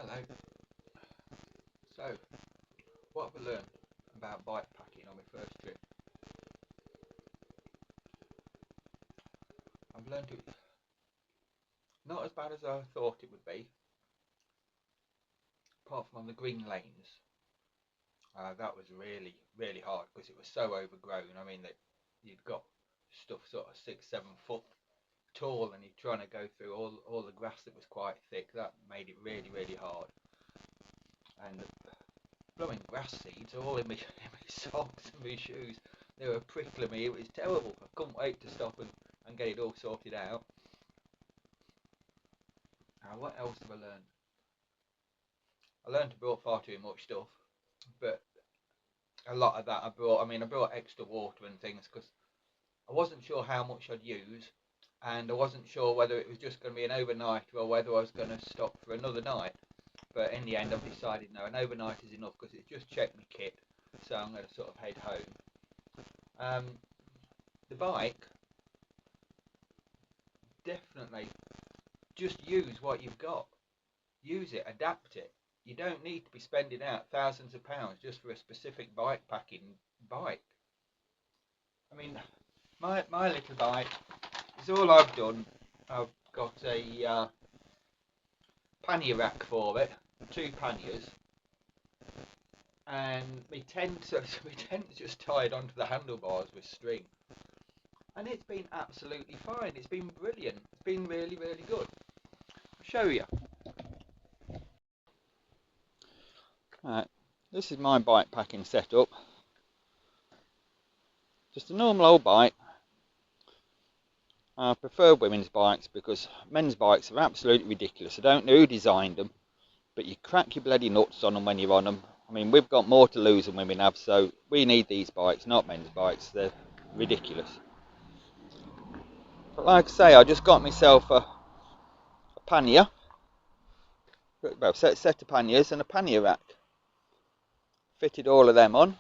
Hello. So, what have I learned about bike packing on my first trip? I've learned it not as bad as I thought it would be, apart from on the green lanes. That was really hard because it was so overgrown. I mean, that you'd got stuff sort of 6, 7 foot tall, and you're trying to go through all the grass that was quite thick. That made it really hard. And blowing grass seeds all in my, in my socks and my shoes. They were prickling me. It was terrible. I couldn't wait to stop and get it all sorted out. What else have I learned? I learned I brought far too much stuff, but a lot of that I brought. I mean, I brought extra water and things because I wasn't sure how much I'd use, and I wasn't sure whether it was just going to be an overnight or whether I was going to stop for another night. But in the end, I've decided no, an overnight is enough because it's just checked my kit, so I'm going to sort of head home. Um, the bike, definitely, just use what you've got. Use it, adapt it. You don't need to be spending out thousands of pounds just for a specific bike packing bike. I mean, my little bike is all I've done. I've got a pannier rack for it, two panniers, and my tent's just tied onto the handlebars with string, and it's been absolutely fine. It's been brilliant. It's been really good. I'll show you. Right, this is my bike packing setup. Just a normal old bike. I prefer women's bikes because men's bikes are absolutely ridiculous. I don't know who designed them, but you crack your bloody nuts on them when you're on them. I mean, we've got more to lose than women have, so we need these bikes, not men's bikes. They're ridiculous. But like I say, I just got myself a pannier, well, set of panniers and a pannier rack. Fitted all of them on.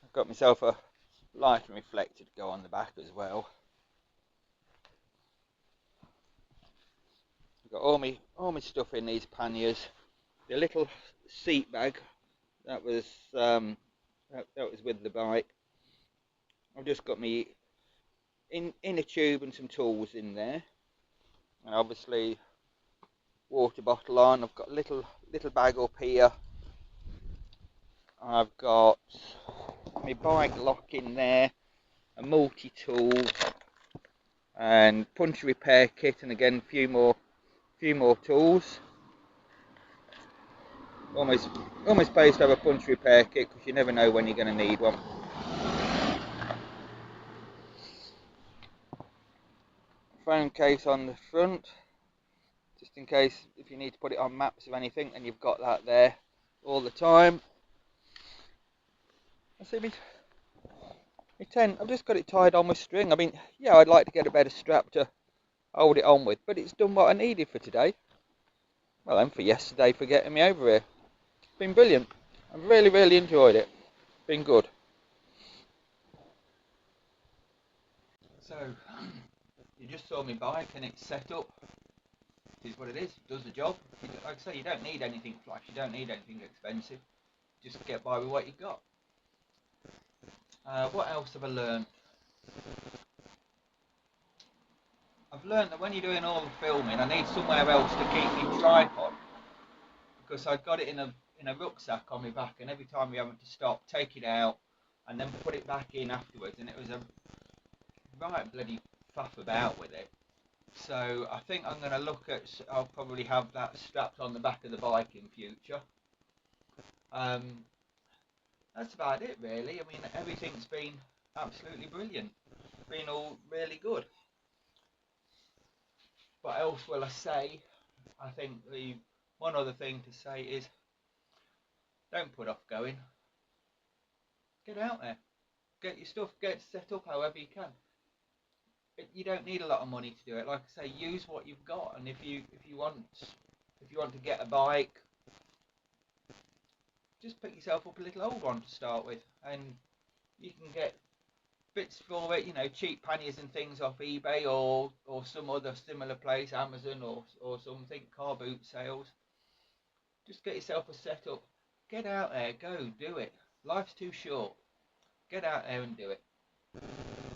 I've got myself a light and reflector to go on the back as well. I've got all my stuff in these panniers. The little seat bag that was that was with the bike. I've just got me inner tube and some tools in there, and obviously water bottle on. I've got a little bag up here. I've got my bike lock in there, a multi-tool, and punch repair kit, and again a few more tools. Almost pays to have a punch repair kit because you never know when you're going to need one. Phone case on the front, just in case if you need to put it on maps or anything, and you've got that there all the time. I see my tent, I've just got it tied on with string. I mean, yeah, I'd like to get a better strap to hold it on with, but it's done what I needed for today. Well, and for yesterday for getting me over here. It's been brilliant. I've really enjoyed it. It's been good. So, you just saw me bike and it's set up. It is what it is. It does the job. Like I say, you don't need anything flash. You don't need anything expensive. Just get by with what you got. What else have I learned? I've learned that when you're doing all the filming, I need somewhere else to keep my tripod because I've got it in a rucksack on my back, and every time we having to stop, take it out, and then put it back in afterwards, and it was a right bloody faff about with it. So I think I'm going to look at. I'll probably have that strapped on the back of the bike in future. Um, that's about it, really. I mean, everything's been absolutely brilliant. Been all really good. What else will I say? I think the one other thing to say is don't put off going. Get out there. Get your stuff. Get set up however you can. You don't need a lot of money to do it. Like I say, use what you've got. And if you want to get a bike, just pick yourself up a little old one to start with, and you can get bits for it, you know, cheap panniers and things off eBay or some other similar place, Amazon or something, car boot sales. Just get yourself a setup. Get out there, go do it. Life's too short. Get out there and do it.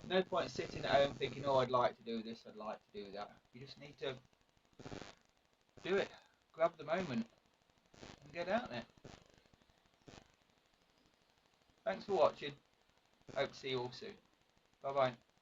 No point sitting at home thinking, oh, I'd like to do this, I'd like to do that. You just need to do it. Grab the moment and get out there. Thanks for watching. Hope to see you all soon. Bye bye.